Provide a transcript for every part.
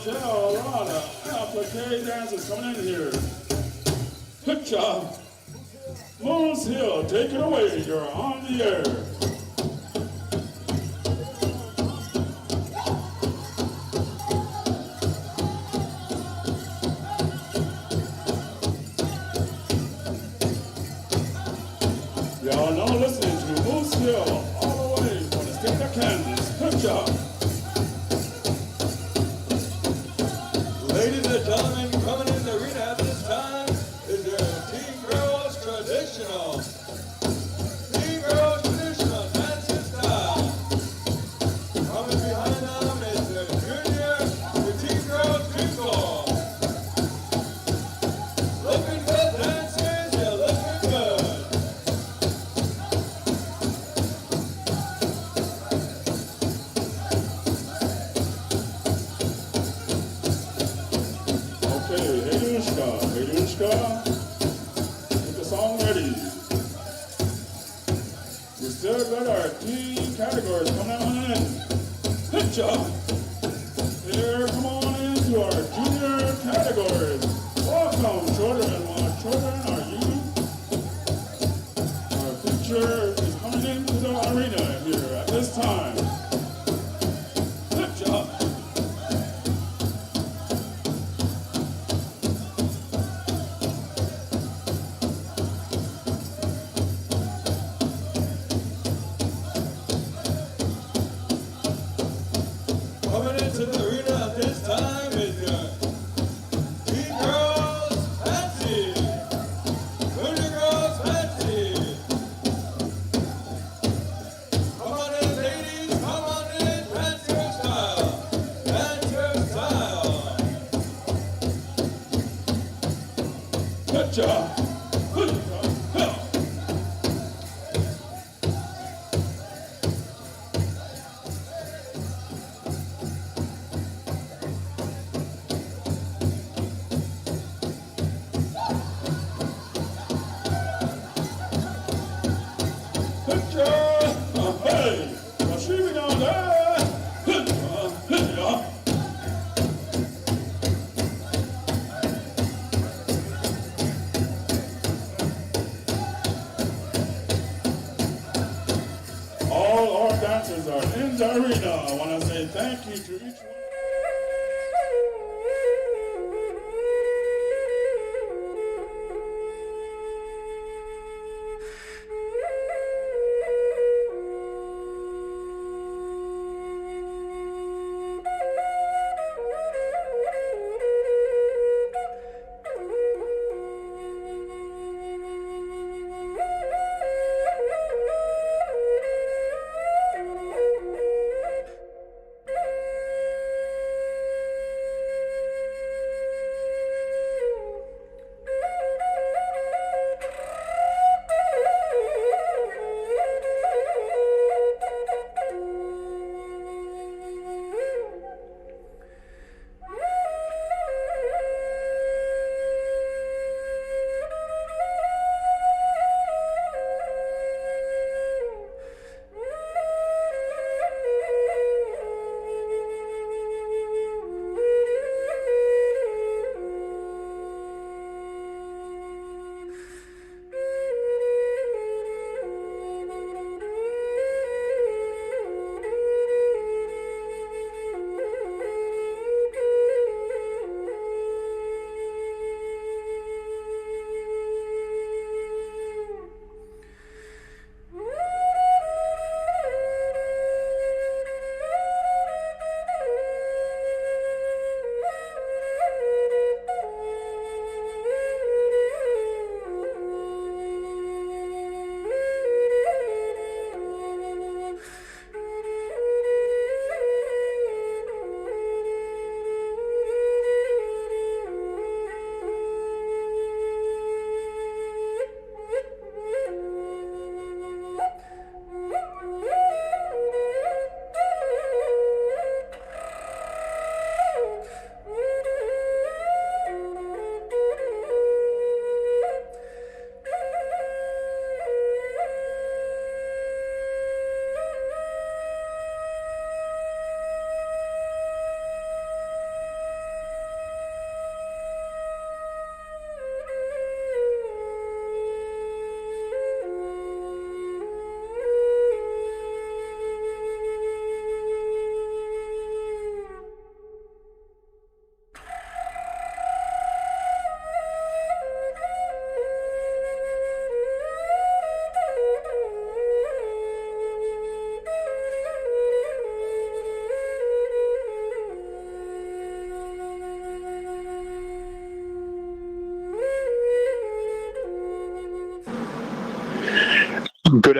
Carolina applique dancers coming in here. Good job. Moose Hill, take it away. You're on the air. Y'all know listening to Moose Hill all the way from the state of Kansas. Good job. Ladies and gentlemen, coming in the arena at this time is your Team Girls Traditional. Team Girls Traditional dancing style. Coming behind them is the Junior, the Team Girls Jingle. Looking good dancers, you're looking good. Hey, get the song ready. We still got our teen categories coming on in. Good job. Here, come on into our junior categories. Welcome, children. Our children, our youth. Our future is coming into the arena here at this time. Good job. Coming into the arena at this time is your Teen Girls Fancy, Junior Girls Fancy. Come on in, ladies, come on in, dance your style, dance your style. Good job. Good job. Yeah. Good job. Hey, now she be down there. Good job. Good job. All our dancers are in the arena. I want to say thank you to each one.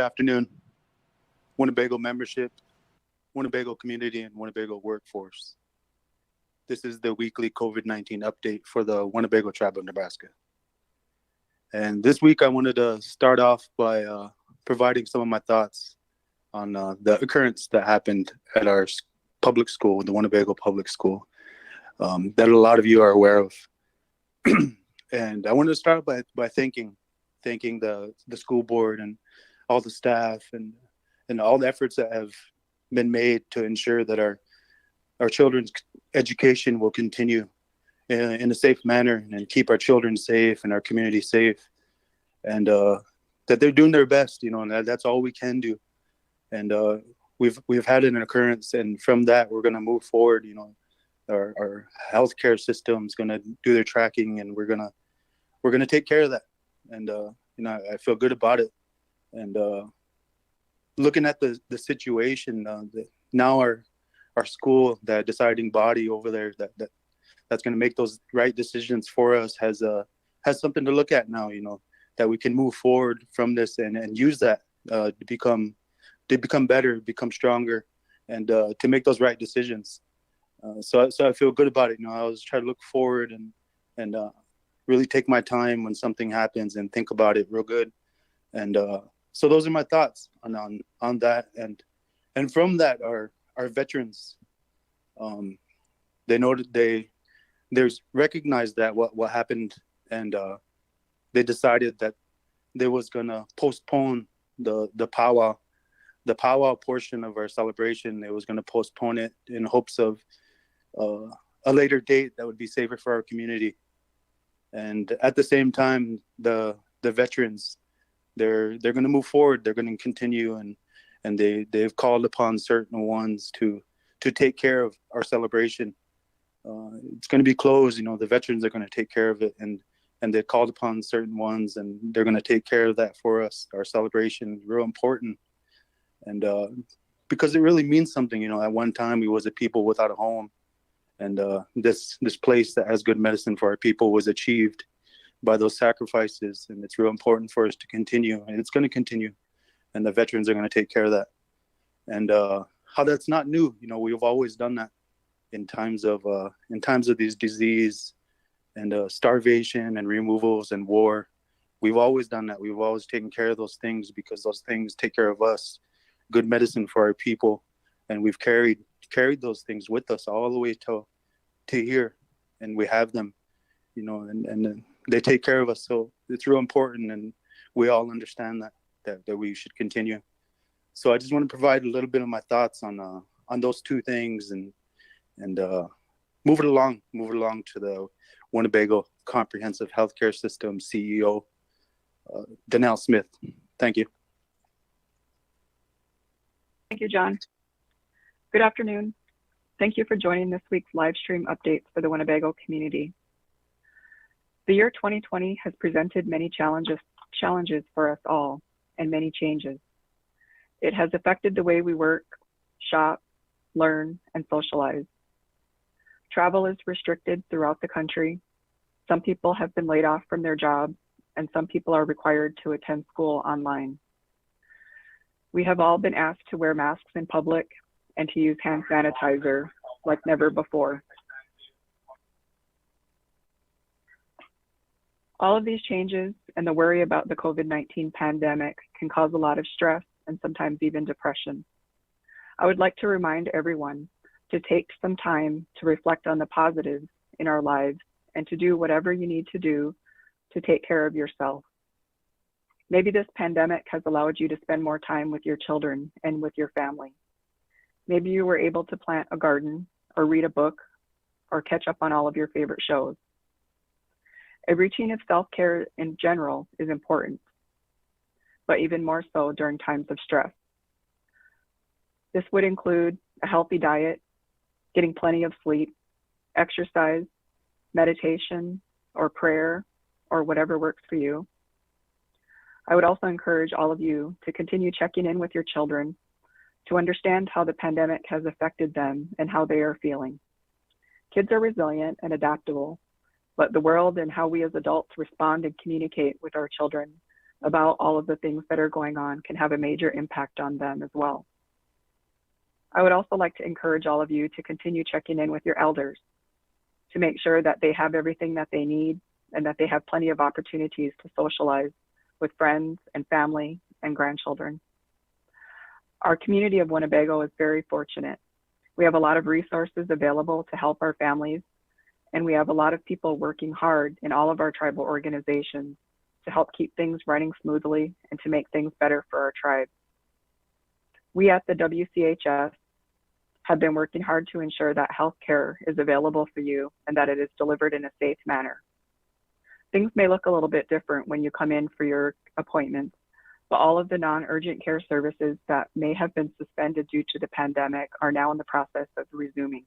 afternoon, Winnebago membership, Winnebago community, and Winnebago workforce. This is the weekly COVID-19 update for the Winnebago tribe of Nebraska. And this week I wanted to start off by providing some of my thoughts on the occurrence that happened at our public school, the Winnebago Public School, that a lot of you are aware of. And I wanted to start by thanking the school board and all the staff and all the efforts that have been made to ensure that our children's education will continue in a safe manner and keep our children safe and our community safe, and that they're doing their best, and that's all we can do. And we've had an occurrence, and from that we're going to move forward. Our healthcare system is going to do their tracking, and we're gonna take care of that. And I feel good about it. And looking at the situation, now our school, that deciding body over there that's going to make those right decisions for us has something to look at now. That we can move forward from this and use that to become better, become stronger, and to make those right decisions. So I feel good about it. I always try to look forward and really take my time when something happens and think about it real good. And so those are my thoughts on that. And from that, our veterans, they noted there's recognized that what happened, and they decided that they was gonna postpone the powwow portion of our celebration. They was gonna postpone it in hopes of a later date that would be safer for our community. And at the same time, the veterans, they're going to move forward. They're going to continue, and they've called upon certain ones to take care of our celebration. It's going to be closed. The veterans are going to take care of it, and they called upon certain ones, and they're going to take care of that for us. Our celebration is real important, and because it really means something. At one time we was a people without a home. And this place that has good medicine for our people was achieved by those sacrifices. And it's real important for us to continue. And it's going to continue. And the veterans are going to take care of that. And how that's not new. We've always done that in times of these disease and starvation and removals and war. We've always done that. We've always taken care of those things because those things take care of us. Good medicine for our people. And we've carried those things with us all the way to here, and we have them, and they take care of us. So it's real important, and we all understand that we should continue. So I just want to provide a little bit of my thoughts on those two things, and move it along to the Winnebago Comprehensive Healthcare System CEO, Danelle Smith. Thank you. Thank you, John. Good afternoon. Thank you for joining this week's live stream updates for the Winnebago community. The year 2020 has presented many challenges for us all, and many changes. It has affected the way we work, shop, learn, and socialize. Travel is restricted throughout the country. Some people have been laid off from their jobs, and some people are required to attend school online. We have all been asked to wear masks in public and to use hand sanitizer like never before. All of these changes and the worry about the COVID-19 pandemic can cause a lot of stress and sometimes even depression. I would like to remind everyone to take some time to reflect on the positives in our lives and to do whatever you need to do to take care of yourself. Maybe this pandemic has allowed you to spend more time with your children and with your family. Maybe you were able to plant a garden or read a book or catch up on all of your favorite shows. A routine of self-care in general is important, but even more so during times of stress. This would include a healthy diet, getting plenty of sleep, exercise, meditation, or prayer, or whatever works for you. I would also encourage all of you to continue checking in with your children to understand how the pandemic has affected them and how they are feeling. Kids are resilient and adaptable, but the world and how we as adults respond and communicate with our children about all of the things that are going on can have a major impact on them as well. I would also like to encourage all of you to continue checking in with your elders to make sure that they have everything that they need and that they have plenty of opportunities to socialize with friends and family and grandchildren. Our community of Winnebago is very fortunate. We have a lot of resources available to help our families, and we have a lot of people working hard in all of our tribal organizations to help keep things running smoothly and to make things better for our tribe. We at the WCHS have been working hard to ensure that health care is available for you and that it is delivered in a safe manner. Things may look a little bit different when you come in for your appointments, but all of the non-urgent care services that may have been suspended due to the pandemic are now in the process of resuming.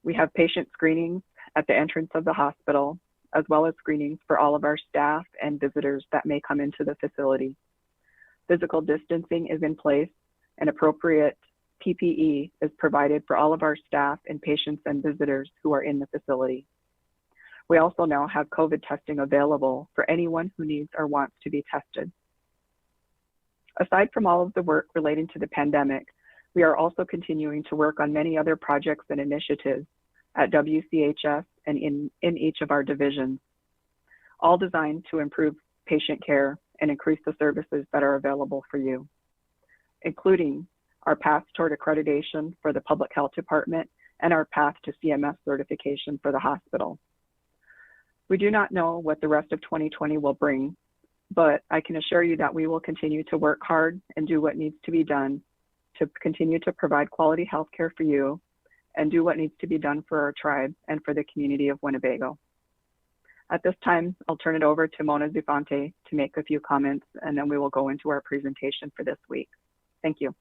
We have patient screenings at the entrance of the hospital, as well as screenings for all of our staff and visitors that may come into the facility. Physical distancing is in place and appropriate PPE is provided for all of our staff and patients and visitors who are in the facility. We also now have COVID testing available for anyone who needs or wants to be tested. Aside from all of the work relating to the pandemic, we are also continuing to work on many other projects and initiatives at WCHS and in each of our divisions, all designed to improve patient care and increase the services that are available for you, including our path toward accreditation for the Public Health Department and our path to CMS certification for the hospital. We do not know what the rest of 2020 will bring, but I can assure you that we will continue to work hard and do what needs to be done to continue to provide quality health care for you and do what needs to be done for our tribe and for the community of Winnebago. At this time, I'll turn it over to Mona Zufante to make a few comments, and then we will go into our presentation for this week. Thank you.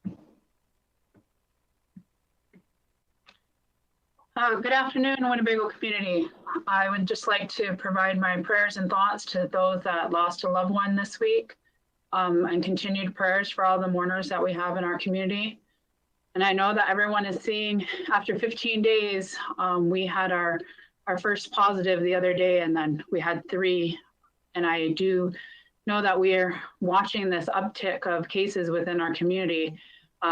Good afternoon, Winnebago community. I would just like to provide my prayers and thoughts to those that lost a loved one this week, and continued prayers for all the mourners that we have in our community. And I know that everyone is seeing, after 15 days, we had our first positive the other day, and then we had 3. And I do know that we are watching this uptick of cases within our community.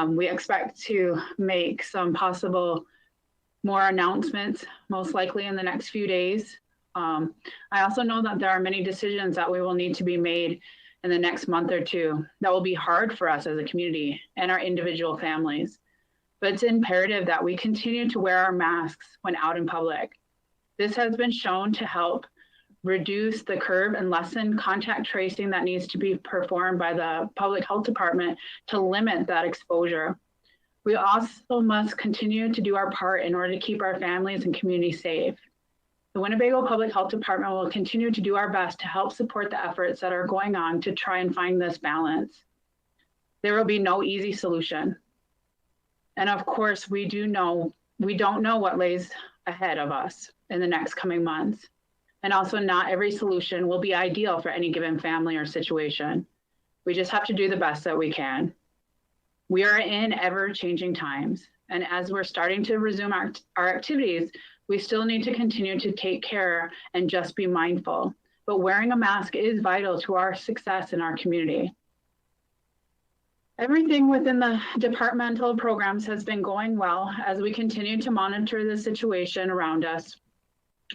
We expect to make some possible more announcements, most likely in the next few days. I also know that there are many decisions that we will need to be made in the next month or two that will be hard for us as a community and our individual families. But it's imperative that we continue to wear our masks when out in public. This has been shown to help reduce the curve and lessen contact tracing that needs to be performed by the Public Health Department to limit that exposure. We also must continue to do our part in order to keep our families and community safe. The Winnebago Public Health Department will continue to do our best to help support the efforts that are going on to try and find this balance. There will be no easy solution. And of course, we don't know what lays ahead of us in the next coming months. And also not every solution will be ideal for any given family or situation. We just have to do the best that we can. We are in ever-changing times, and as we're starting to resume our activities, we still need to continue to take care and just be mindful. But wearing a mask is vital to our success in our community. Everything within the departmental programs has been going well as we continue to monitor the situation around us.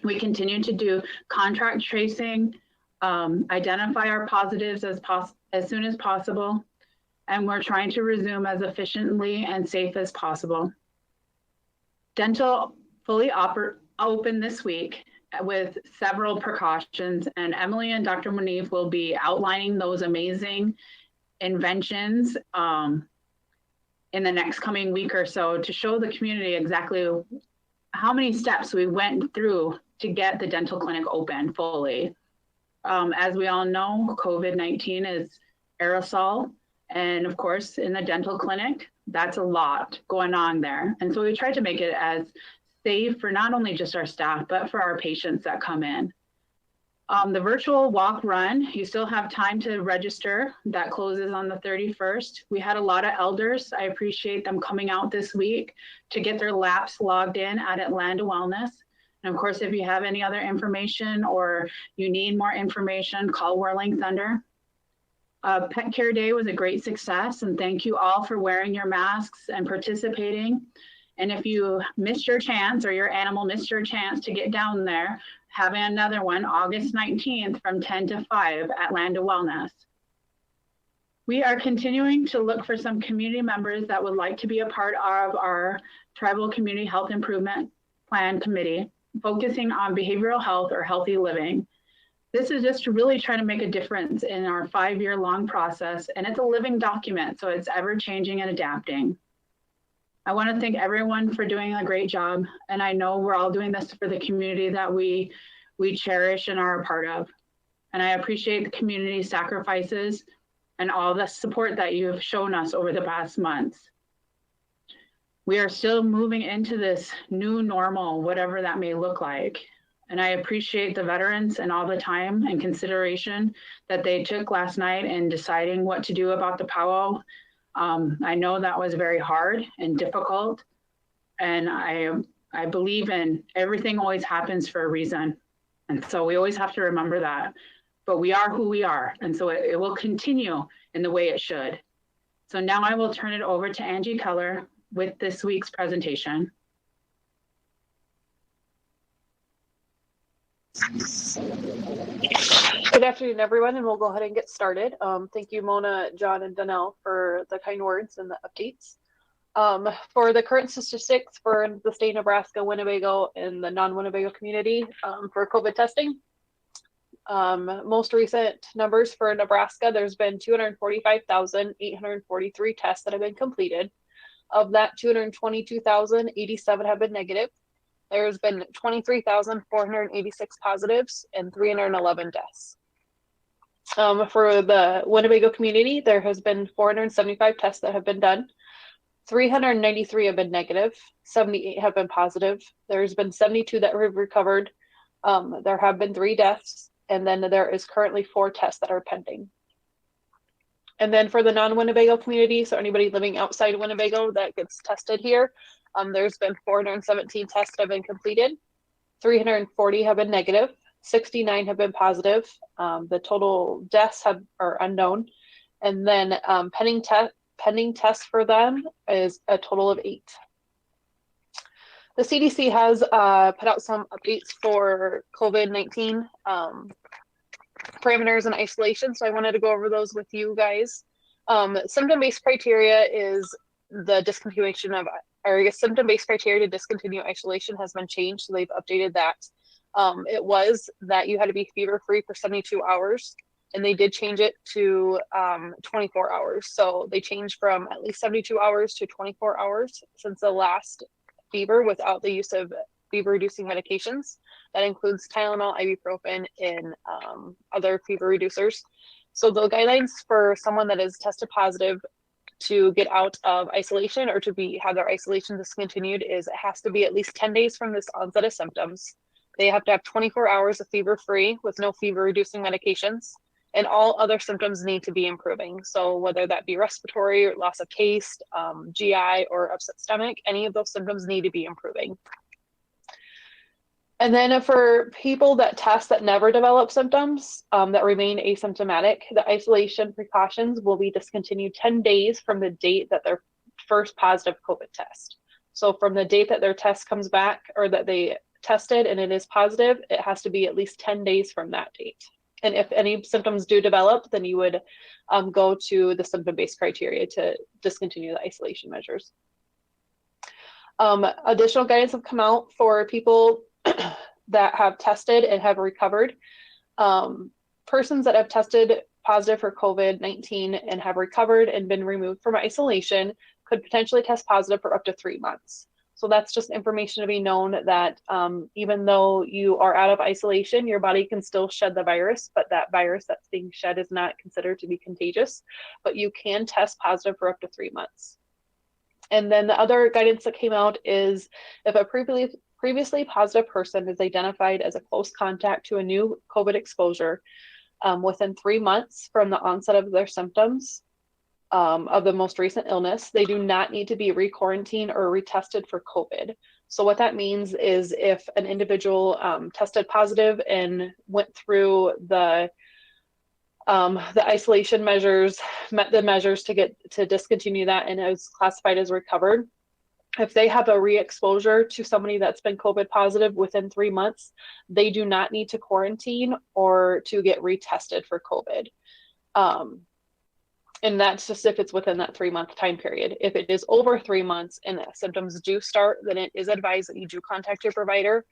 We continue to do contact tracing, identify our positives as soon as possible, and we're trying to resume as efficiently and safe as possible. Dental fully open this week with several precautions, and Emily and Dr. Munif will be outlining those amazing inventions in the next coming week or so to show the community exactly how many steps we went through to get the dental clinic open fully. As we all know, COVID-19 is aerosol. And of course, in the dental clinic, that's a lot going on there. And so we try to make it as safe for not only just our staff, but for our patients that come in. The virtual walk run, you still have time to register. That closes on the 31st. We had a lot of elders. I appreciate them coming out this week to get their laps logged in at Atlanta Wellness. And of course, if you have any other information or you need more information, call Whirling Thunder. Pet Care Day was a great success, and thank you all for wearing your masks and participating. And if you missed your chance or your animal missed your chance to get down there, having another one August 19th from 10 to 5 at Land of Wellness. We are continuing to look for some community members that would like to be a part of our Tribal Community Health Improvement Plan Committee, focusing on behavioral health or healthy living. This is just really trying to make a difference in our 5-year-long process, and it's a living document, so it's ever changing and adapting. I want to thank everyone for doing a great job, and I know we're all doing this for the community that we cherish and are a part of. And I appreciate the community sacrifices and all the support that you have shown us over the past months. We are still moving into this new normal, whatever that may look like. And I appreciate the veterans and all the time and consideration that they took last night in deciding what to do about the powwow. I know that was very hard and difficult. And I believe in everything always happens for a reason. And so we always have to remember that. But we are who we are. And so it will continue in the way it should. So now I will turn it over to Angie Keller with this week's presentation. Good afternoon, everyone, and we'll go ahead and get started. Thank you, Mona, John, and Donnell for the kind words and the updates. For the current statistics for the state of Nebraska, Winnebago, and the non-Winnebago community for COVID testing, most recent numbers for Nebraska, there's been 245,843 tests that have been completed. Of that, 222,087 have been negative. There's been 23,486 positives and 311 deaths. For the Winnebago community, there has been 475 tests that have been done. 393 have been negative, 78 have been positive. There's been 72 that have recovered. There have been 3 deaths, and then there is currently 4 tests that are pending. And then for the non-Winnebago community, so anybody living outside Winnebago that gets tested here, there's been 417 tests that have been completed. 340 have been negative, 69 have been positive. The total deaths are unknown. And then pending tests for them is a total of 8. The CDC has put out some updates for COVID-19 parameters and isolation, so I wanted to go over those with you guys. Symptom-based criteria is the discontinuation of, or I guess symptom-based criteria to discontinue isolation has been changed, so they've updated that. It was that you had to be fever-free for 72 hours, and they did change it to 24 hours. So they changed from at least 72 hours to 24 hours since the last fever without the use of fever-reducing medications. That includes Tylenol, ibuprofen, and other fever reducers. So the guidelines for someone that is tested positive to get out of isolation or to have their isolation discontinued is it has to be at least 10 days from this onset of symptoms. They have to have 24 hours of fever-free with no fever-reducing medications, and all other symptoms need to be improving. So whether that be respiratory, or loss of taste, GI, or upset stomach, any of those symptoms need to be improving. And then for people that test that never develop symptoms, that remain asymptomatic, the isolation precautions will be discontinued 10 days from the date that their first positive COVID test. So from the date that their test comes back or that they tested and it is positive, it has to be at least 10 days from that date. And if any symptoms do develop, then you would go to the symptom-based criteria to discontinue the isolation measures. Additional guidance have come out for people that have tested and have recovered. Persons that have tested positive for COVID-19 and have recovered and been removed from isolation could potentially test positive for up to 3 months. So that's just information to be known that even though you are out of isolation, your body can still shed the virus, but that virus that's being shed is not considered to be contagious, but you can test positive for up to 3 months. And then the other guidance that came out is if a previously positive person is identified as a close contact to a new COVID exposure within 3 months from the onset of their symptoms of the most recent illness, they do not need to be re-quarantined or retested for COVID. So what that means is if an individual tested positive and went through the The isolation measures met the measures to discontinue that, and it was classified as recovered. If they have a re-exposure to somebody that's been COVID positive within 3 months, they do not need to quarantine or to get retested for COVID. And that's just if it's within that 3-month time period. If it is over 3 months and the symptoms do start, then it is advised that you do contact your provider.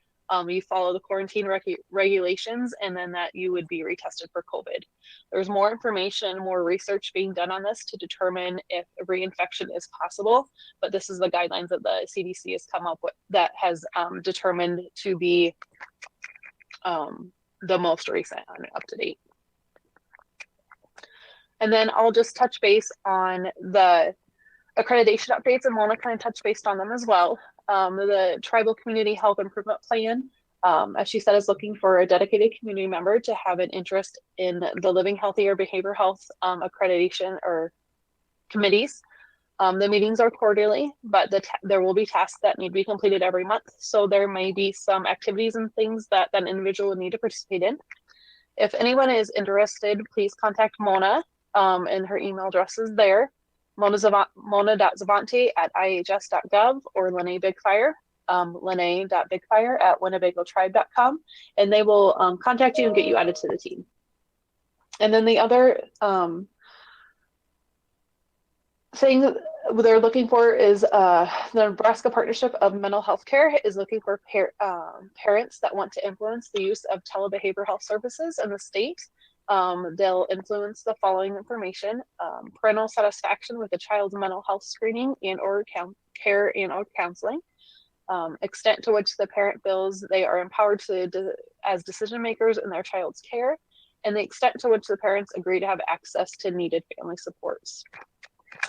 You follow the quarantine regulations, and then that you would be retested for COVID. There's more information, more research being done on this to determine if a reinfection is possible, but this is the guidelines that the CDC has come up with that has determined to be the most recent and up to date. And then I'll just touch base on the accreditation updates, and Mona kind of touch based on them as well. The Tribal Community Health Improvement Plan, as she said, is looking for a dedicated community member to have an interest in the Living Healthy or Behavioral Health accreditation or committees. The meetings are quarterly, but there will be tasks that need to be completed every month. So there may be some activities and things that an individual would need to participate in. If anyone is interested, please contact Mona, and her email address is there. Mona.zavante@ihs.gov or Lene Bigfire, lene.bigfire@winnebagotribe.com, and they will contact you and get you added to the team. And then the other thing they're looking for is the Nebraska Partnership of Mental Health Care is looking for parents that want to influence the use of telebehavioral health services in the state. They'll influence the following information: parental satisfaction with a child's mental health screening and or care and or counseling, extent to which the parent feels they are empowered as decision makers in their child's care, and the extent to which the parents agree to have access to needed family supports.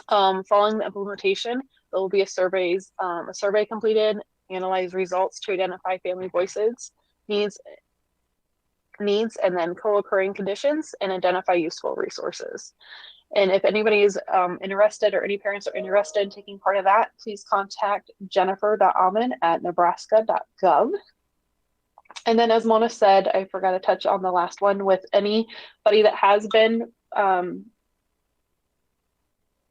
Following the implementation, there will be a survey completed, analyze results to identify family voices, needs, and then co-occurring conditions, and identify useful resources. And if anybody is interested, or any parents are interested in taking part of that, please contact jennifer.alman@nebraska.gov. And then, as Mona said, I forgot to touch on the last one, with anybody that has been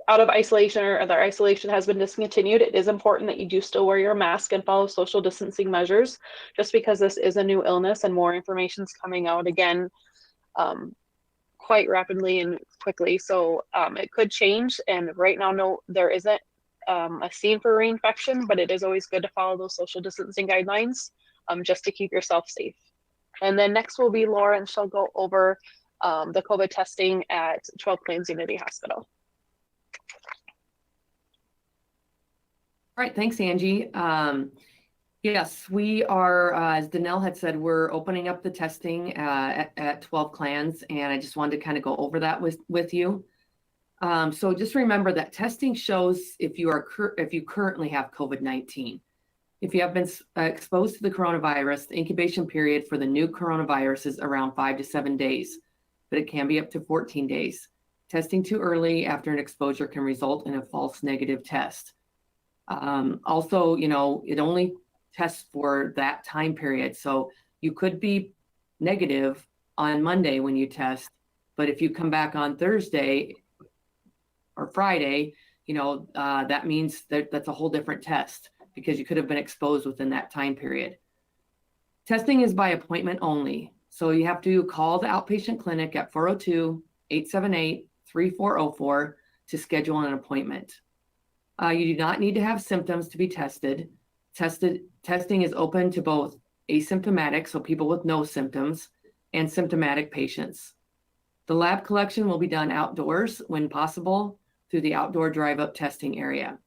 out of isolation or their isolation has been discontinued, it is important that you do still wear your mask and follow social distancing measures, just because this is a new illness and more information is coming out again quite rapidly and quickly. So it could change. And right now, no, there isn't a scene for reinfection, but it is always good to follow those social distancing guidelines just to keep yourself safe. And then next will be Laura, and she'll go over the COVID testing at 12 Plains Unity Hospital. All right, thanks, Angie. Yes, we are, as Danelle had said, we're opening up the testing at 12 clans, and I just wanted to kind of go over that with you. So just remember that testing shows if you currently have COVID-19. If you have been exposed to the coronavirus, the incubation period for the new coronavirus is around 5 to 7 days, but it can be up to 14 days. Testing too early after an exposure can result in a false negative test. Also, it only tests for that time period. So you could be negative on Monday when you test, but if you come back on Thursday or Friday, that means that's a whole different test, because you could have been exposed within that time period. Testing is by appointment only. So you have to call the outpatient clinic at 402-878-3404 to schedule an appointment. You do not need to have symptoms to be tested. Testing is open to both asymptomatic, so people with no symptoms, and symptomatic patients. The lab collection will be done outdoors when possible through the outdoor drive-up testing area,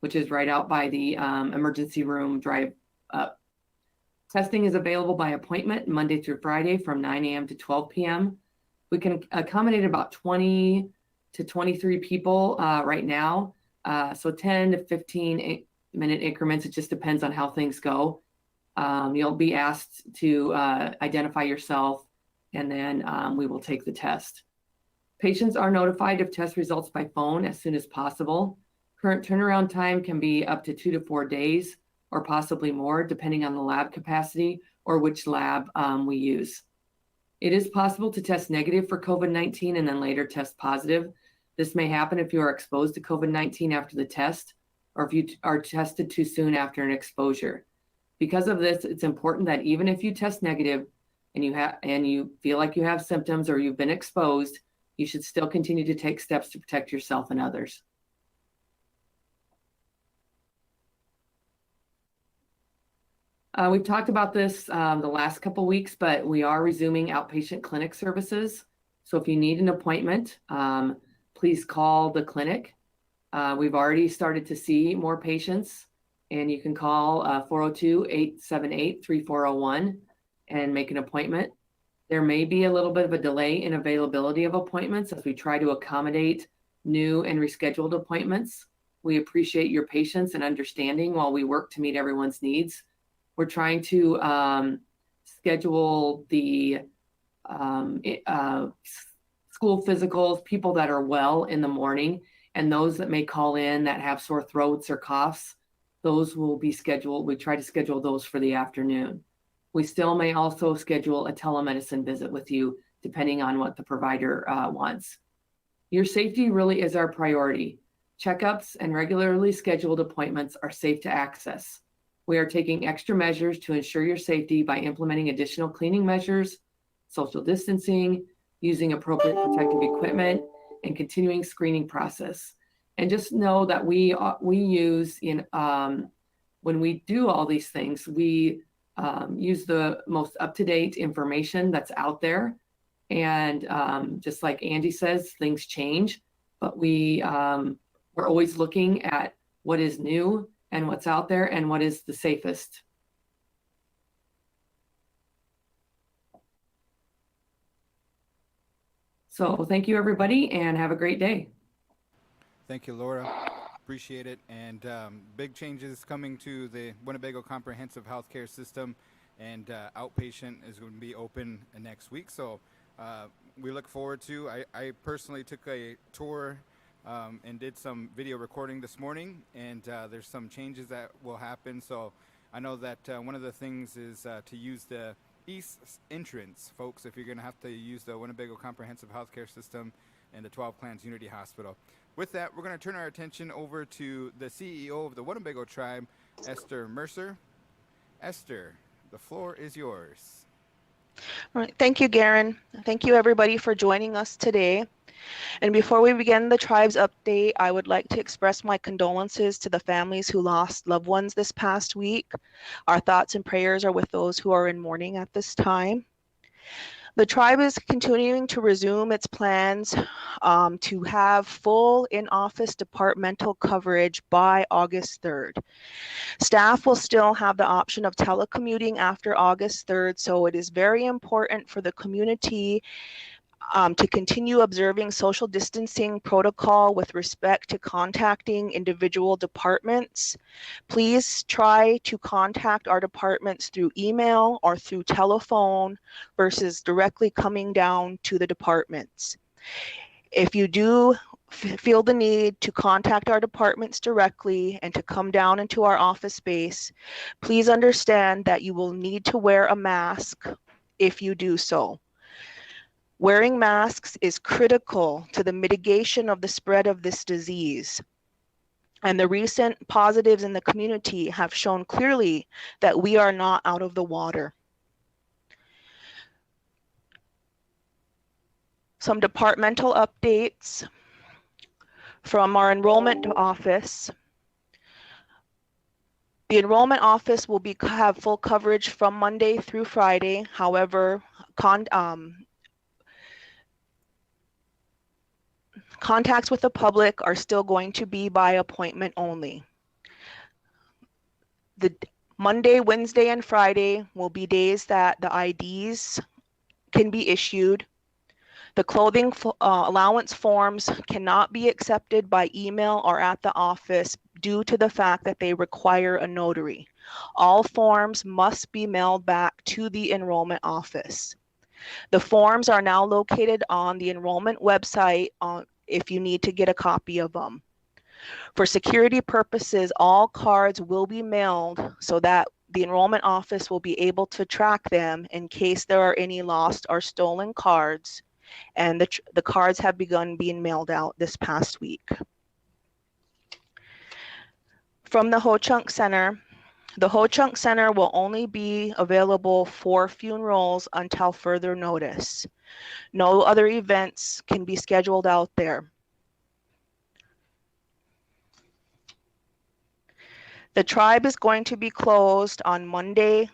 which is right out by the emergency room drive-up. Testing is available by appointment Monday through Friday from 9 a.m. to 12 p.m. We can accommodate about 20 to 23 people right now. So 10 to 15 minute increments. It just depends on how things go. You'll be asked to identify yourself, and then we will take the test. Patients are notified of test results by phone as soon as possible. Current turnaround time can be up to 2 to 4 days, or possibly more, depending on the lab capacity or which lab we use. It is possible to test negative for COVID-19 and then later test positive. This may happen if you are exposed to COVID-19 after the test, or if you are tested too soon after an exposure. Because of this, it's important that even if you test negative and you feel like you have symptoms or you've been exposed, you should still continue to take steps to protect yourself and others. We've talked about this the last couple weeks, but we are resuming outpatient clinic services. So if you need an appointment, please call the clinic. We've already started to see more patients, and you can call 402-878-3401 and make an appointment. There may be a little bit of a delay in availability of appointments as we try to accommodate new and rescheduled appointments. We appreciate your patience and understanding while we work to meet everyone's needs. We're trying to schedule the school physicals, people that are well in the morning, and those that may call in that have sore throats or coughs, those will be scheduled. We try to schedule those for the afternoon. We still may also schedule a telemedicine visit with you, depending on what the provider wants. Your safety really is our priority. Checkups and regularly scheduled appointments are safe to access. We are taking extra measures to ensure your safety by implementing additional cleaning measures, social distancing, using appropriate protective equipment, and continuing screening process. And just know that we use when we do all these things, we use the most up-to-date information that's out there. And just like Angie says, things change, but we're always looking at what is new and what's out there and what is the safest. So thank you, everybody, and have a great day. Thank you, Laura. Appreciate it. And big changes coming to the Winnebago Comprehensive Healthcare System, and outpatient is going to be open next week. So we look forward to. I personally took a tour and did some video recording this morning, and there's some changes that will happen. So I know that one of the things is to use the east entrance, folks, if you're going to have to use the Winnebago Comprehensive Healthcare System and the 12 Clans Unity Hospital. With that, we're going to turn our attention over to the CEO of the Winnebago Tribe, Esther Mercer. Esther, the floor is yours. All right. Thank you, Garen. Thank you, everybody, for joining us today. And before we begin the tribe's update, I would like to express my condolences to the families who lost loved ones this past week. Our thoughts and prayers are with those who are in mourning at this time. The tribe is continuing to resume its plans to have full in-office departmental coverage by August 3rd. Staff will still have the option of telecommuting after August 3rd, so it is very important for the community to continue observing social distancing protocol with respect to contacting individual departments. Please try to contact our departments through email or through telephone versus directly coming down to the departments. If you do feel the need to contact our departments directly and to come down into our office space, please understand that you will need to wear a mask if you do so. Wearing masks is critical to the mitigation of the spread of this disease. And the recent positives in the community have shown clearly that we are not out of the water. Some departmental updates from our enrollment office. The enrollment office will have full coverage from Monday through Friday. However, contacts with the public are still going to be by appointment only. The Monday, Wednesday, and Friday will be days that the IDs can be issued. The clothing allowance forms cannot be accepted by email or at the office due to the fact that they require a notary. All forms must be mailed back to the enrollment office. The forms are now located on the enrollment website if you need to get a copy of them. For security purposes, all cards will be mailed so that the enrollment office will be able to track them in case there are any lost or stolen cards, and the cards have begun being mailed out this past week. From the HoChunk Center, the HoChunk Center will only be available for funerals until further notice. No other events can be scheduled out there. The tribe is going to be closed on Monday,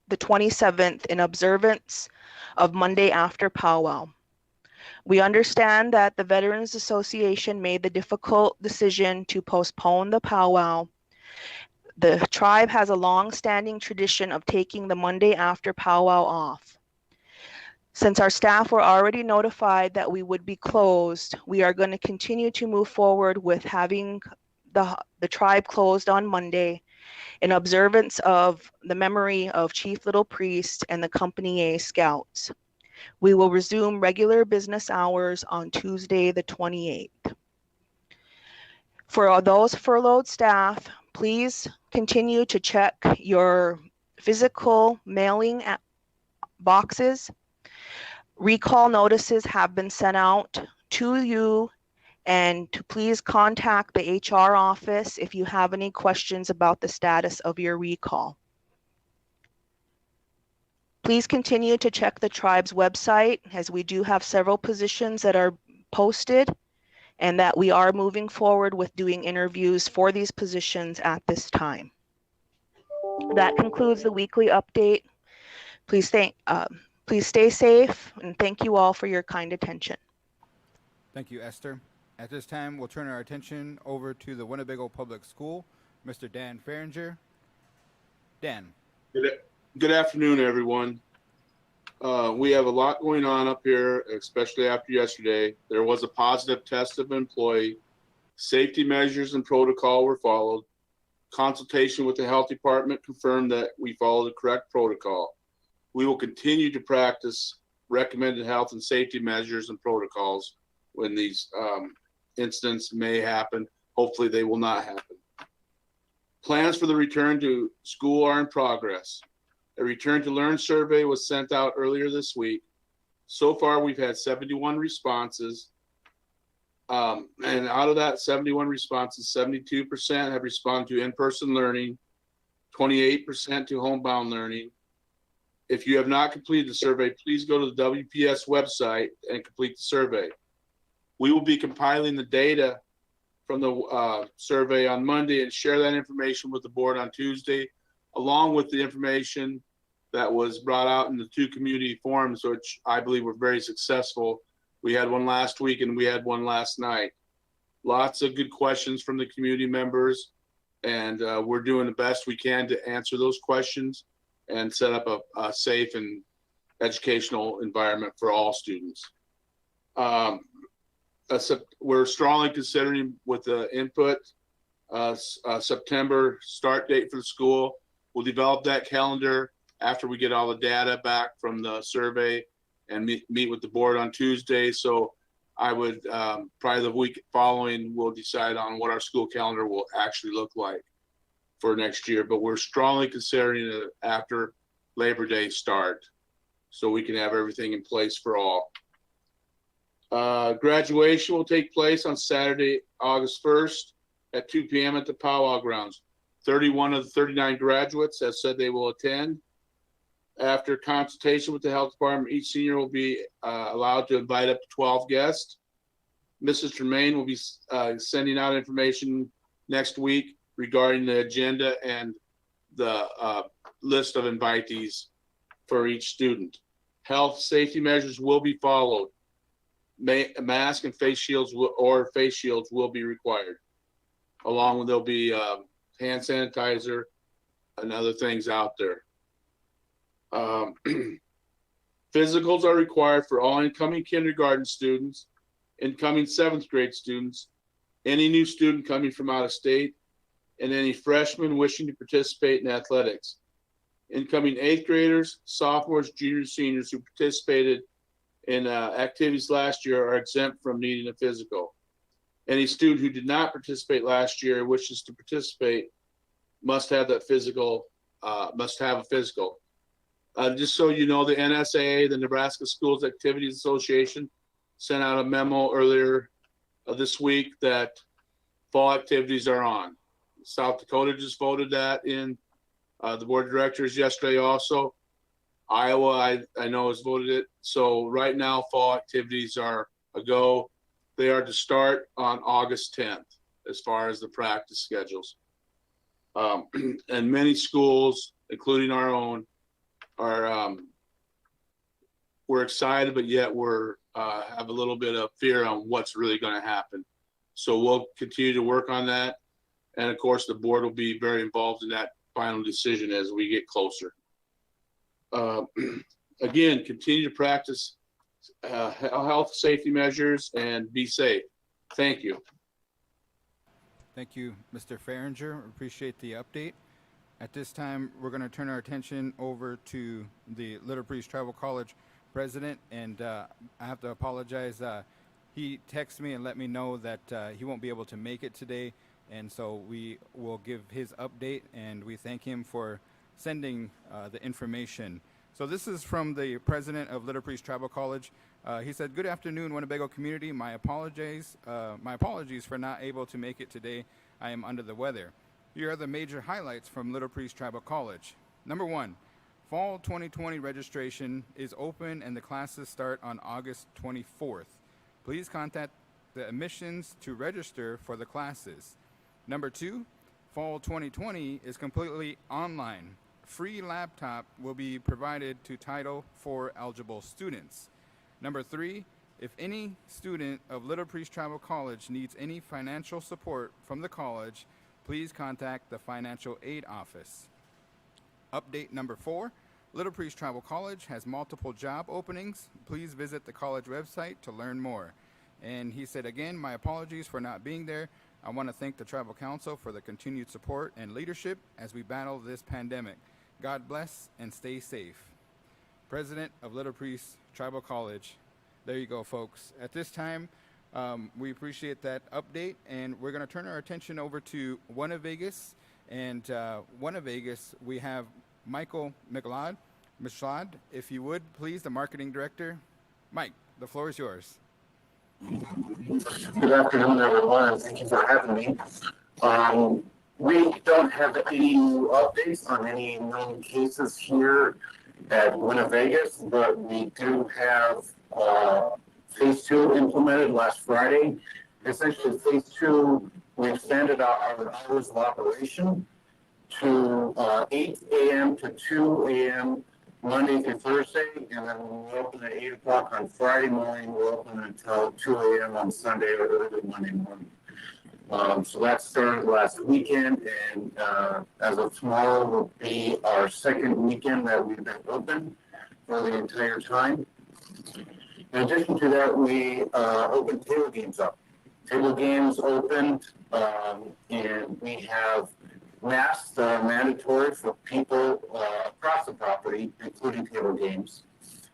the 27th, in observance of Monday after powwow. We understand that the Veterans Association made the difficult decision to postpone the powwow. The tribe has a long-standing tradition of taking the Monday after powwow off. Since our staff were already notified that we would be closed, we are going to continue to move forward with having the tribe closed on Monday in observance of the memory of Chief Little Priest and the Company A Scouts. We will resume regular business hours on Tuesday, the 28th. For those furloughed staff, please continue to check your physical mailing boxes. Recall notices have been sent out to you, and to please contact the HR office if you have any questions about the status of your recall. Please continue to check the tribe's website, as we do have several positions that are posted, and that we are moving forward with doing interviews for these positions at this time. That concludes the weekly update. Please stay safe, and thank you all for your kind attention. Thank you, Esther. At this time, we'll turn our attention over to the Winnebago Public School, Mr. Dan Farringer. Dan. Good afternoon, everyone. We have a lot going on up here, especially after yesterday. There was a positive test of an employee. Safety measures and protocol were followed. Consultation with the health department confirmed that we followed the correct protocol. We will continue to practice recommended health and safety measures and protocols when these incidents may happen. Hopefully they will not happen. Plans for the return to school are in progress. A return to learn survey was sent out earlier this week. So far, we've had 71 responses. And out of that 71 responses, 72% have responded to in-person learning, 28% to homebound learning. If you have not completed the survey, please go to the WPS website and complete the survey. We will be compiling the data from the survey on Monday and share that information with the board on Tuesday, along with the information that was brought out in the 2 community forums, which I believe were very successful. We had one last week and we had one last night. Lots of good questions from the community members, and we're doing the best we can to answer those questions and set up a safe and educational environment for all students. We're strongly considering with the input September start date for the school. We'll develop that calendar after we get all the data back from the survey and meet with the board on Tuesday. So I would probably the week following, we'll decide on what our school calendar will actually look like for next year. But we're strongly considering it after Labor Day start, so we can have everything in place for all. Graduation will take place on Saturday, August 1st at 2 p.m. at the powwow grounds. 31 of the 39 graduates have said they will attend. After consultation with the health department, each senior will be allowed to invite up to 12 guests. Mrs. Tremaine will be sending out information next week regarding the agenda and the list of invitees for each student. Health safety measures will be followed. Mask and face shields will be required. Along with there'll be hand sanitizer and other things out there. Physicals are required for all incoming kindergarten students, incoming 7th grade students, any new student coming from out of state, and any freshmen wishing to participate in athletics. Incoming 8th graders, sophomores, juniors, seniors who participated in activities last year are exempt from needing a physical. Any student who did not participate last year wishes to participate must have that physical, must have a physical. Just so you know, the NSAA, the Nebraska Schools Activities Association, sent out a memo earlier this week that fall activities are on. South Dakota just voted that in the board of directors yesterday also. Iowa, I know, has voted it. So right now, fall activities are a go. They are to start on August 10th as far as the practice schedules. And many schools, including our own, are we're excited, but yet we're have a little bit of fear on what's really going to happen. So we'll continue to work on that. And of course, the board will be very involved in that final decision as we get closer. Again, continue to practice health safety measures and be safe. Thank you. Thank you, Mr. Farringer. Appreciate the update. At this time, we're going to turn our attention over to the Little Breeze Tribal College president, and I have to apologize. He texted me and let me know that he won't be able to make it today, and so we will give his update, and we thank him for sending the information. So this is from the president of Little Breeze Tribal College. He said, "Good afternoon, Winnebago community. My apologies for not able to make it today. I am under the weather. Here are the major highlights from Little Breeze Tribal College. Number 1, fall 2020 registration is open and the classes start on August 24th. Please contact the admissions to register for the classes. Number 2, fall 2020 is completely online. Free laptop will be provided to Title IV eligible students. Number 3, if any student of Little Breeze Tribal College needs any financial support from the college, please contact the Financial Aid Office. Update number 4, Little Breeze Tribal College has multiple job openings. Please visit the college website to learn more." And he said, again, my apologies for not being there. I want to thank the Tribal Council for the continued support and leadership as we battle this pandemic. God bless and stay safe. President of Little Breeze Tribal College. There you go, folks. At this time, we appreciate that update, and we're going to turn our attention over to Winnebago. And Winnebago, we have Michael Michlad. If you would, please, the marketing director. Mike, the floor is yours. Good afternoon, everyone, and thank you for having me. We don't have any new updates on any known cases here at Winnebago, but we do have Phase 2 implemented last Friday. Essentially, Phase 2, we expanded our hours of operation to 8 a.m. to 2 a.m. Monday through Thursday, and then we open at 8 o'clock on Friday morning. We're open until 2 a.m. on Sunday or early Monday morning. So that started last weekend, and as of tomorrow will be our second weekend that we've been open for the entire time. In addition to that, we opened table games up. Table games opened, and we have masks that are mandatory for people across the property, including table games.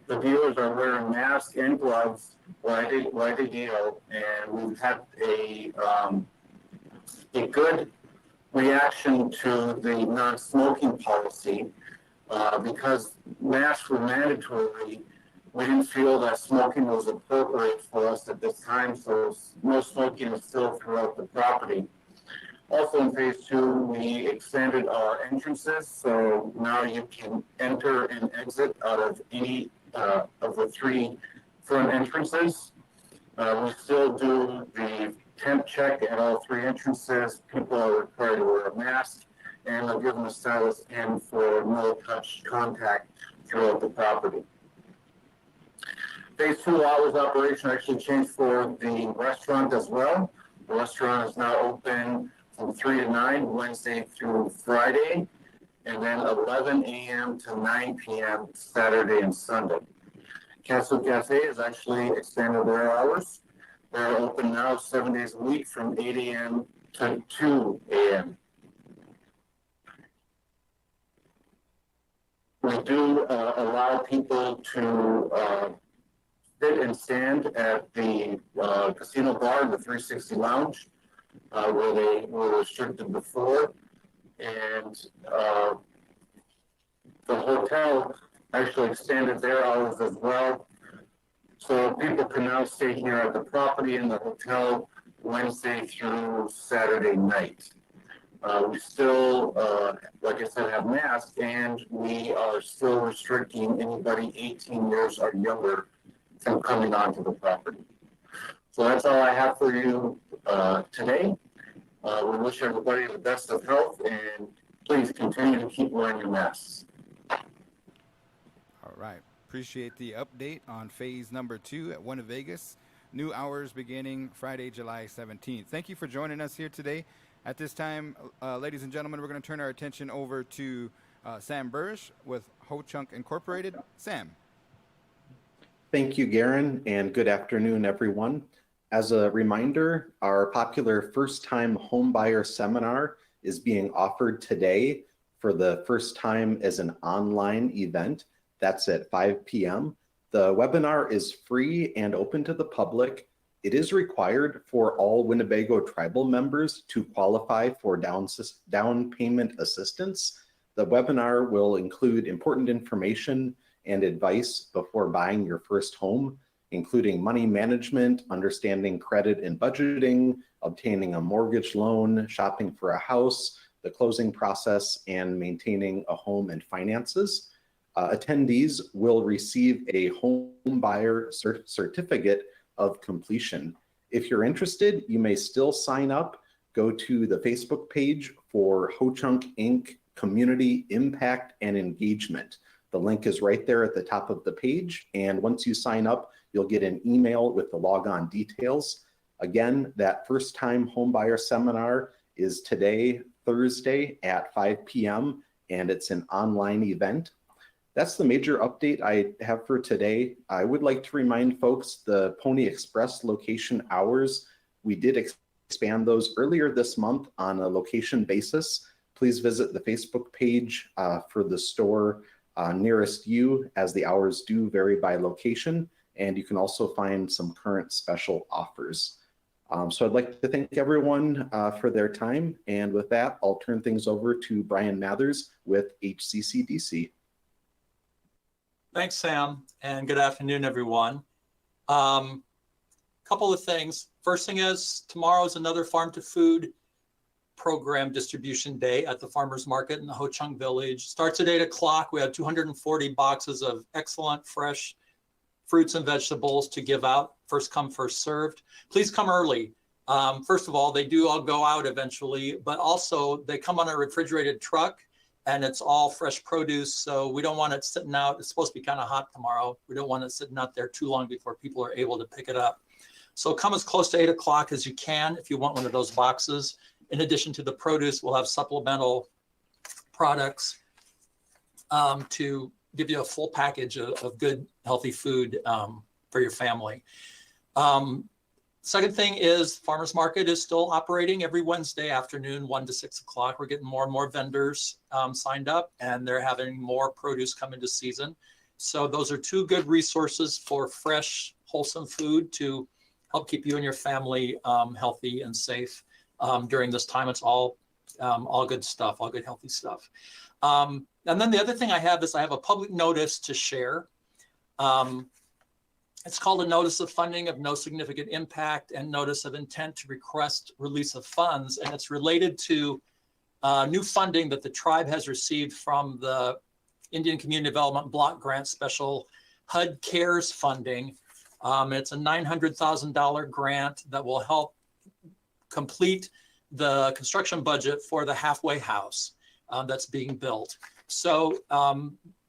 The dealers are wearing masks and gloves while they deal, and we've had a good reaction to the non-smoking policy because masks were mandatory. We didn't feel that smoking was appropriate for us at this time, so no smoking is still throughout the property. Also in Phase 2, we expanded our entrances, so now you can enter and exit out of any of the 3 front entrances. We still do the temp check at all 3 entrances. People are required to wear a mask, and they'll give them a stylus pen for no-touch contact throughout the property. Phase 2 hours operation actually changed for the restaurant as well. The restaurant is now open from 3 to 9, Wednesday through Friday, and then 11 a.m. to 9 p.m. Saturday and Sunday. Castle Cafe has actually extended their hours. They're open now 7 days a week from 8 a.m. to 2 a.m. We do allow people to sit and stand at the casino bar, the 360 Lounge, where they were restricted before. and the hotel actually extended their hours as well. So people can now stay here at the property in the hotel Wednesday through Saturday night. We still, like I said, have masks, and we are still restricting anybody 18 years or younger from coming onto the property. So that's all I have for you today. We wish everybody the best of health, and please continue to keep wearing your masks. All right. Appreciate the update on phase number 2 at Winnebago. New hours beginning Friday, July 17th. Thank you for joining us here today. At this time, ladies and gentlemen, we're going to turn our attention over to Sam Burrish with HoChunk Incorporated. Sam. Thank you, Garen, and good afternoon, everyone. As a reminder, our popular first-time homebuyer seminar is being offered today for the first time as an online event. That's at 5 p.m. The webinar is free and open to the public. It is required for all Winnebago tribal members to qualify for down payment assistance. The webinar will include important information and advice before buying your first home, including money management, understanding credit and budgeting, obtaining a mortgage loan, shopping for a house, the closing process, and maintaining a home and finances. Attendees will receive a home buyer certificate of completion. If you're interested, you may still sign up. Go to the Facebook page for HoChunk Inc. Community Impact and Engagement. The link is right there at the top of the page. And once you sign up, you'll get an email with the logon details. Again, that first time homebuyer seminar is today, Thursday at 5 p.m. and it's an online event. That's the major update I have for today. I would like to remind folks the Pony Express location hours, we did expand those earlier this month on a location basis. Please visit the Facebook page for the store nearest you, as the hours do vary by location, and you can also find some current special offers. So I'd like to thank everyone for their time, and with that, I'll turn things over to Brian Mathews with HCCDC. Thanks, Sam, and good afternoon, everyone. Couple of things. First thing is, tomorrow is another farm to food program distribution day at the farmers market in the HoChunk Village. Starts at 8 o'clock. We have 240 boxes of excellent fresh fruits and vegetables to give out. First come, first served. Please come early. First of all, they do all go out eventually, but also they come on a refrigerated truck, and it's all fresh produce. So we don't want it sitting out. It's supposed to be kind of hot tomorrow. We don't want it sitting out there too long before people are able to pick it up. So come as close to 8 o'clock as you can if you want one of those boxes. In addition to the produce, we'll have supplemental products to give you a full package of good, healthy food for your family. Second thing is, farmers market is still operating every Wednesday afternoon, 1 to 6 o'clock. We're getting more and more vendors signed up, and they're having more produce come into season. So those are two good resources for fresh, wholesome food to help keep you and your family healthy and safe during this time. It's all good stuff, all good, healthy stuff. And then the other thing I have is I have a public notice to share. It's called a Notice of Funding of No Significant Impact and Notice of Intent to Request Release of Funds. And it's related to new funding that the tribe has received from the Indian Community Development Block Grant Special HUD CARES funding. It's a $900,000 grant that will help complete the construction budget for the halfway house that's being built. So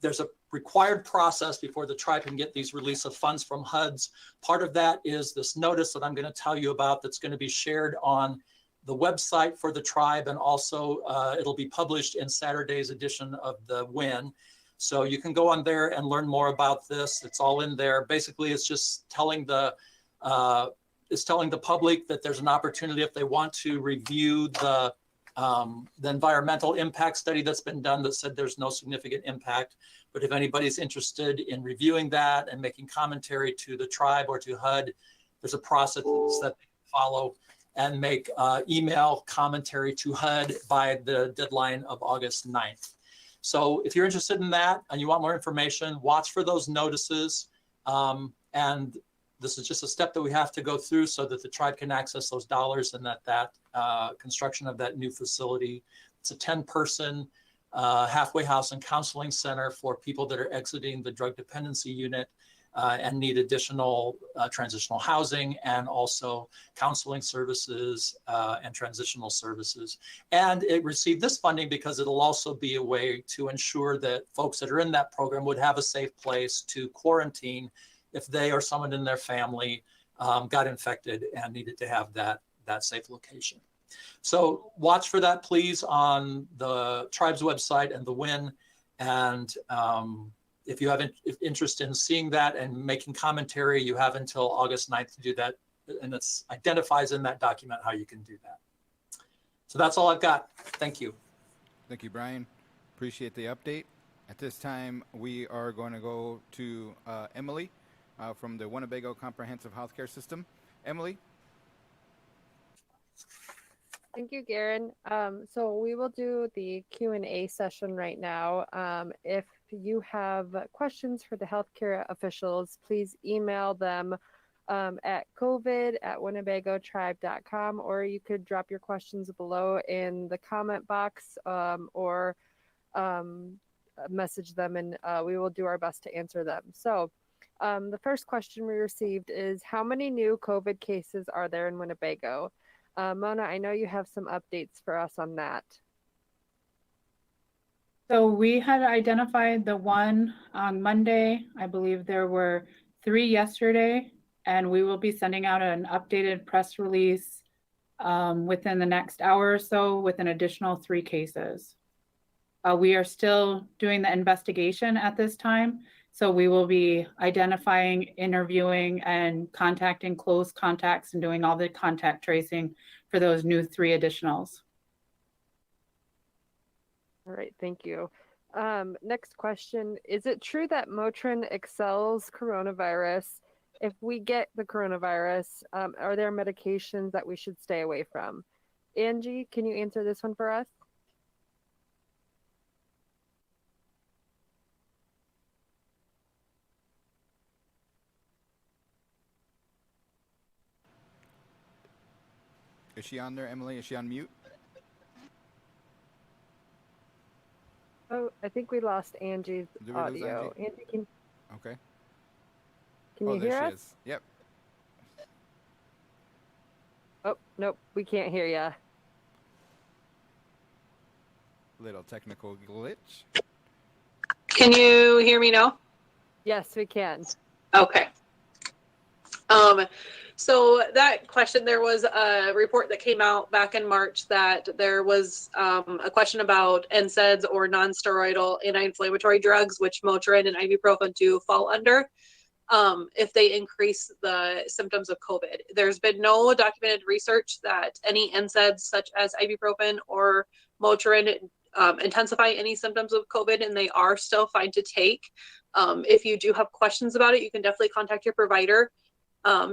there's a required process before the tribe can get these release of funds from HUDs. Part of that is this notice that I'm going to tell you about that's going to be shared on the website for the tribe, and also it'll be published in Saturday's edition of the Win. So you can go on there and learn more about this. It's all in there. Basically, it's just telling the public that there's an opportunity if they want to review the environmental impact study that's been done that said there's no significant impact. But if anybody's interested in reviewing that and making commentary to the tribe or to HUD, there's a process that they follow. and make email commentary to HUD by the deadline of August 9th. So if you're interested in that and you want more information, watch for those notices. And this is just a step that we have to go through so that the tribe can access those dollars and that construction of that new facility. It's a 10-person halfway house and counseling center for people that are exiting the drug dependency unit and need additional transitional housing and also counseling services and transitional services. And it received this funding because it'll also be a way to ensure that folks that are in that program would have a safe place to quarantine if they or someone in their family got infected and needed to have that safe location. So watch for that, please, on the tribe's website and the WIN. And if you have interest in seeing that and making commentary, you have until August 9th to do that. And it identifies in that document how you can do that. So that's all I've got. Thank you. Thank you, Brian. Appreciate the update. At this time, we are going to go to Emily from the Winnebago Comprehensive Healthcare System. Emily. Thank you, Garen. So we will do the Q&A session right now. If you have questions for the healthcare officials, please email them at covid@winnebagotribe.com, or you could drop your questions below in the comment box or message them, and we will do our best to answer them. So the first question we received is, how many new COVID cases are there in Winnebago? Mona, I know you have some updates for us on that. So we had identified the one on Monday. I believe there were 3 yesterday, and we will be sending out an updated press release within the next hour or so with an additional 3 cases. We are still doing the investigation at this time. So we will be identifying, interviewing, and contacting close contacts and doing all the contact tracing for those new 3 additionals. All right, thank you. Next question, is it true that Motrin excels coronavirus? If we get the coronavirus, are there medications that we should stay away from? Angie, can you answer this one for us? Is she on there, Emily? Is she on mute? Oh, I think we lost Angie's Did we lose audio. Angie, can Okay. you hear there us? she is. Yep. Oh, nope, we can't hear ya. Little technical glitch. Can you hear me now? Yes, we can. Okay. So that question, there was a report that came out back in March that there was a question about NSAIDs or non-steroidal anti-inflammatory drugs, which Motrin and ibuprofen do fall under, if they increase the symptoms of COVID. There's been no documented research that any NSAIDs such as ibuprofen or Motrin intensify any symptoms of COVID, and they are still fine to take. If you do have questions about it, you can definitely contact your provider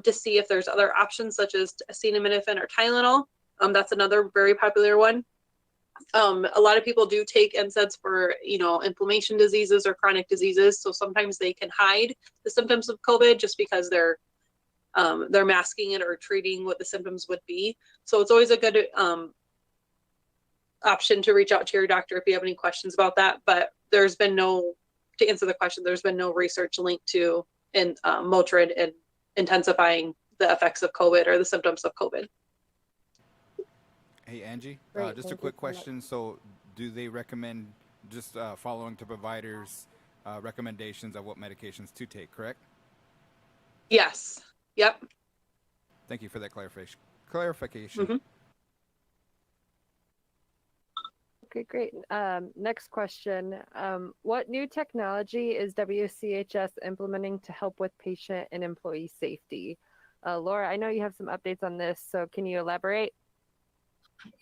to see if there's other options such as acetaminophen or Tylenol. That's another very popular one. A lot of people do take NSAIDs for, inflammation diseases or chronic diseases. So sometimes they can hide the symptoms of COVID just because they're masking it or treating what the symptoms would be. So it's always a good option to reach out to your doctor if you have any questions about that. But to answer the question, there's been no research linked to Motrin and intensifying the effects of COVID or the symptoms of COVID. Hey, Angie, Great, just a thank quick you so much. question. So do they recommend just following the providers' recommendations of what medications to take, correct? Yes. Yep. Thank you for that clarification. Mm-hmm. Okay, great. Next question. What new technology is WCHS implementing to help with patient and employee safety? Laura, I know you have some updates on this, so can you elaborate?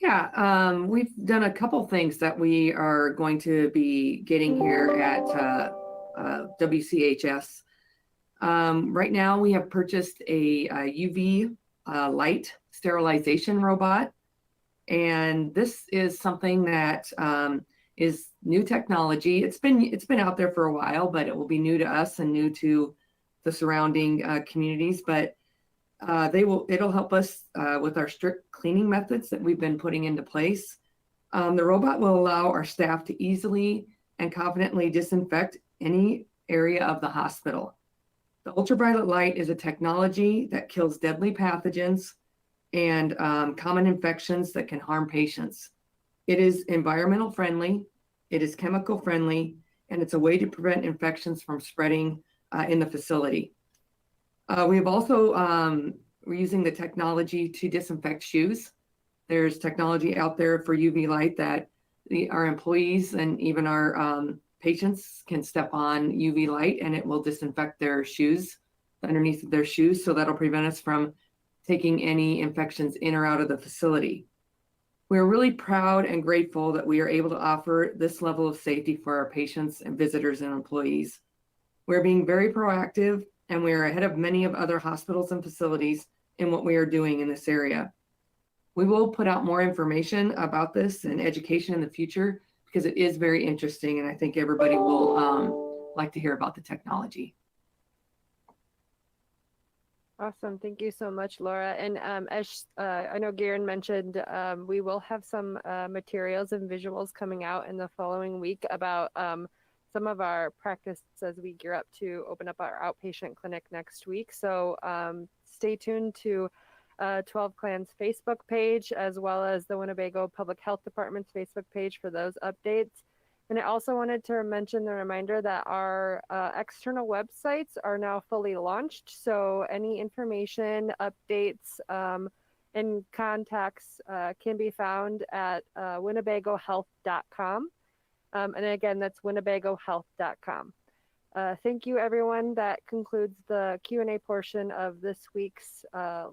Yeah, we've done a couple things that we are going to be getting here at WCHS. Right now, we have purchased a UV light sterilization robot. And this is something that is new technology. It's been out there for a while, but it will be new to us and new to the surrounding communities. But it'll help us with our strict cleaning methods that we've been putting into place. The robot will allow our staff to easily and confidently disinfect any area of the hospital. The ultraviolet light is a technology that kills deadly pathogens and common infections that can harm patients. It is environmental friendly, it is chemical friendly, and it's a way to prevent infections from spreading in the facility. We've also, we're using the technology to disinfect shoes. There's technology out there for UV light that our employees and even our patients can step on UV light and it will disinfect their shoes, underneath of their shoes. So that'll prevent us from taking any infections in or out of the facility. We're really proud and grateful that we are able to offer this level of safety for our patients and visitors and employees. We're being very proactive and we are ahead of many of other hospitals and facilities in what we are doing in this area. We will put out more information about this and education in the future because it is very interesting and I think everybody will like to hear about the technology. Awesome. Thank you so much, Laura. And as I know Garen mentioned, we will have some materials and visuals coming out in the following week about some of our practice as we gear up to open up our outpatient clinic next week. So stay tuned to 12 Clans Facebook page, as well as the Winnebago Public Health Department's Facebook page for those updates. And I also wanted to mention the reminder that our external websites are now fully launched. So any information, updates, and contacts can be found at winnebagohealth.com. And again, that's winnebagohealth.com. Thank you, everyone. That concludes the Q&A portion of this week's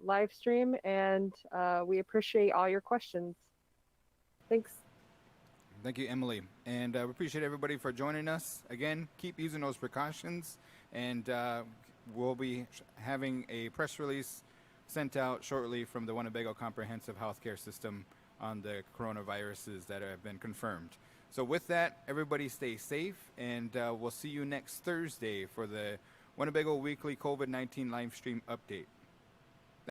live stream, and we appreciate all your questions. Thanks. Thank you, Emily. And we appreciate everybody for joining us. Again, keep using those precautions, and we'll be having a press release sent out shortly from the Winnebago Comprehensive Healthcare System on the coronaviruses that have been confirmed. So with that, everybody stay safe, and we'll see you next Thursday for the Winnebago Weekly COVID-19 live stream update.